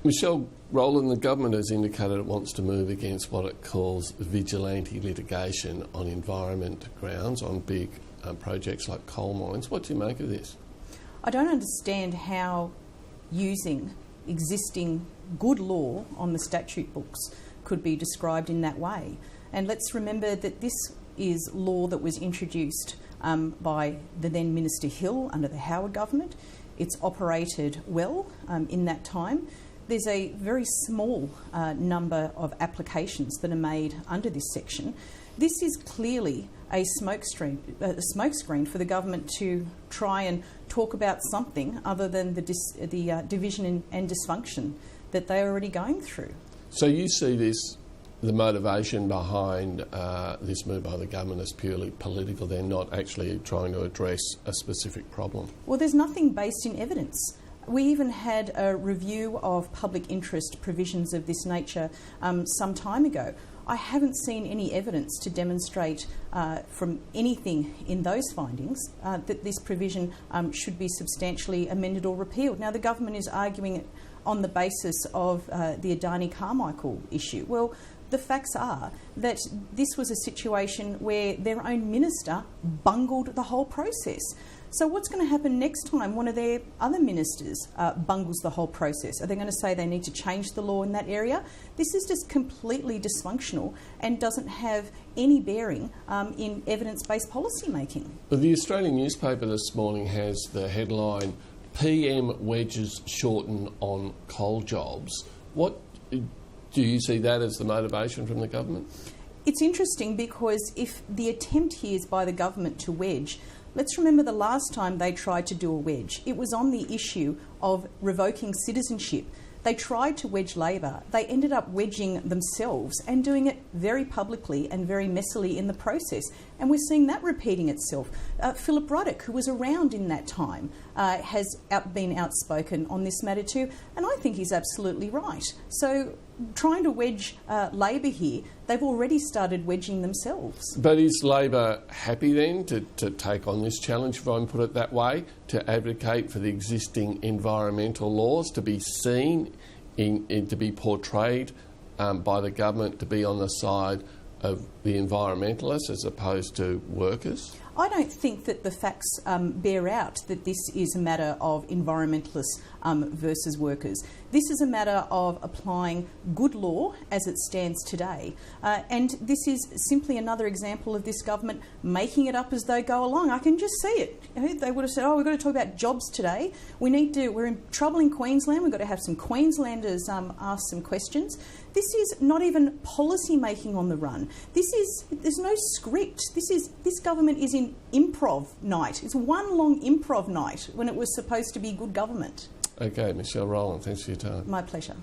Michelle Rowland, the government has indicated it wants to move against what it calls vigilante litigation on environment grounds on big projects like coal mines. What do you make of this? I don't understand how using existing good law on the statute books could be described in that way. And let's remember that this is law that was introduced by the then Minister Hill under the Howard government. It's operated well in that time. There's a very small number of applications that are made under this section. This is clearly a smokescreen for the government to try and talk about something other than the division and dysfunction that they're already going through. So you see this, the motivation behind this move by the government is purely political. They're not actually trying to address a specific problem. Well, there's nothing based in evidence. We even had a review of public interest provisions of this nature some time ago. I haven't seen any evidence to demonstrate from anything in those findings that this provision should be substantially amended or repealed. Now, the government is arguing it on the basis of the Adani Carmichael issue. Well, the facts are that this was a situation where their own minister bungled the whole process. So what's going to happen next time one of their other ministers bungles the whole process? Are they going to say they need to change the law in that area? This is just completely dysfunctional and doesn't have any bearing in evidence-based policy making. Well, the Australian newspaper this morning has the headline, PM wedges shorten on coal jobs. What do you see that as the motivation from the government? It's interesting because if the attempt here is by the government to wedge, let's remember the last time they tried to do a wedge. It was on the issue of revoking citizenship. They tried to wedge Labor. They ended up wedging themselves and doing it very publicly and very messily in the process. And we're seeing that repeating itself. Philip Ruddock, who was around in that time, has been outspoken on this matter too, and I think he's absolutely right. So trying to wedge Labor here, they've already started wedging themselves. But is Labor happy then to take on this challenge, if I can put it that way, to advocate for the existing environmental laws to be seen, to be portrayed by the government to be on the side of the environmentalists as opposed to workers? I don't think that the facts bear out that this is a matter of environmentalists versus workers. This is a matter of applying good law as it stands today. And this is simply another example of this government making it up as they go along. I can just see it. They would have said, oh, we've got to talk about jobs today. We're in trouble in Queensland. We've got to have some Queenslanders ask some questions. This is not even policy making on the run. There's no script. This government is in improv night. It's one long improv night when it was supposed to be good government. Okay, Michelle Rowland, thanks for your time. My pleasure.